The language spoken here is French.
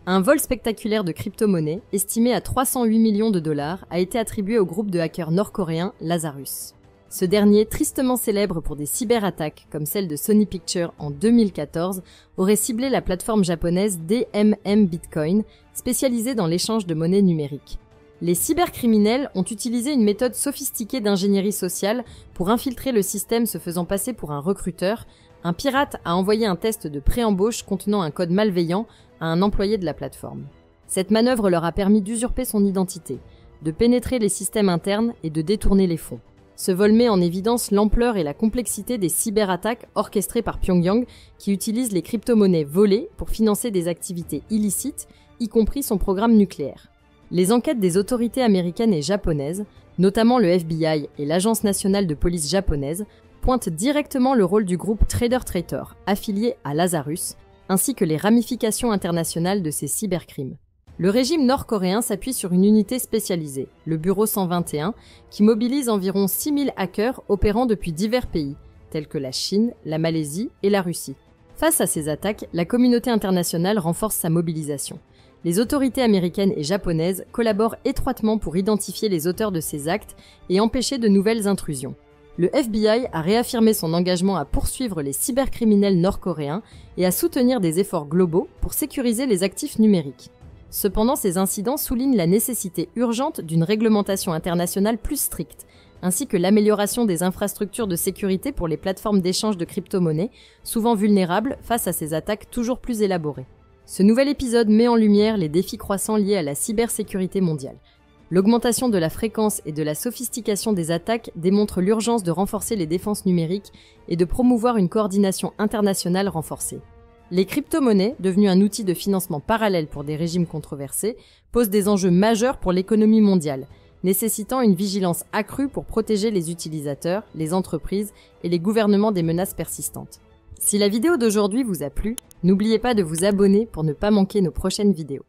Un vol spectaculaire de crypto-monnaies, estimé à 308 millions de dollars, a été attribué au groupe de hackers nord-coréen Lazarus. Ce dernier, tristement célèbre pour des cyberattaques comme celle de Sony Pictures en 2014, aurait ciblé la plateforme japonaise DMM Bitcoin, spécialisée dans l'échange de monnaies numériques. Les cybercriminels ont utilisé une méthode sophistiquée d'ingénierie sociale pour infiltrer le système se faisant passer pour un recruteur. Un pirate a envoyé un test de pré-embauche contenant un code malveillant à un employé de la plateforme. Cette manœuvre leur a permis d'usurper son identité, de pénétrer les systèmes internes et de détourner les fonds. Ce vol met en évidence l'ampleur et la complexité des cyberattaques orchestrées par Pyongyang qui utilisent les crypto-monnaies volées pour financer des activités illicites, y compris son programme nucléaire. Les enquêtes des autorités américaines et japonaises, notamment le FBI et l'Agence nationale de police japonaise, pointent directement le rôle du groupe Trader Traitor, affilié à Lazarus, ainsi que les ramifications internationales de ces cybercrimes. Le régime nord-coréen s'appuie sur une unité spécialisée, le Bureau 121, qui mobilise environ 6000 hackers opérant depuis divers pays, tels que la Chine, la Malaisie et la Russie. Face à ces attaques, la communauté internationale renforce sa mobilisation. Les autorités américaines et japonaises collaborent étroitement pour identifier les auteurs de ces actes et empêcher de nouvelles intrusions. Le FBI a réaffirmé son engagement à poursuivre les cybercriminels nord-coréens et à soutenir des efforts globaux pour sécuriser les actifs numériques. Cependant, ces incidents soulignent la nécessité urgente d'une réglementation internationale plus stricte, ainsi que l'amélioration des infrastructures de sécurité pour les plateformes d'échange de crypto-monnaies, souvent vulnérables face à ces attaques toujours plus élaborées. Ce nouvel épisode met en lumière les défis croissants liés à la cybersécurité mondiale. L'augmentation de la fréquence et de la sophistication des attaques démontre l'urgence de renforcer les défenses numériques et de promouvoir une coordination internationale renforcée. Les crypto-monnaies, devenues un outil de financement parallèle pour des régimes controversés, posent des enjeux majeurs pour l'économie mondiale, nécessitant une vigilance accrue pour protéger les utilisateurs, les entreprises et les gouvernements des menaces persistantes. Si la vidéo d'aujourd'hui vous a plu, n'oubliez pas de vous abonner pour ne pas manquer nos prochaines vidéos.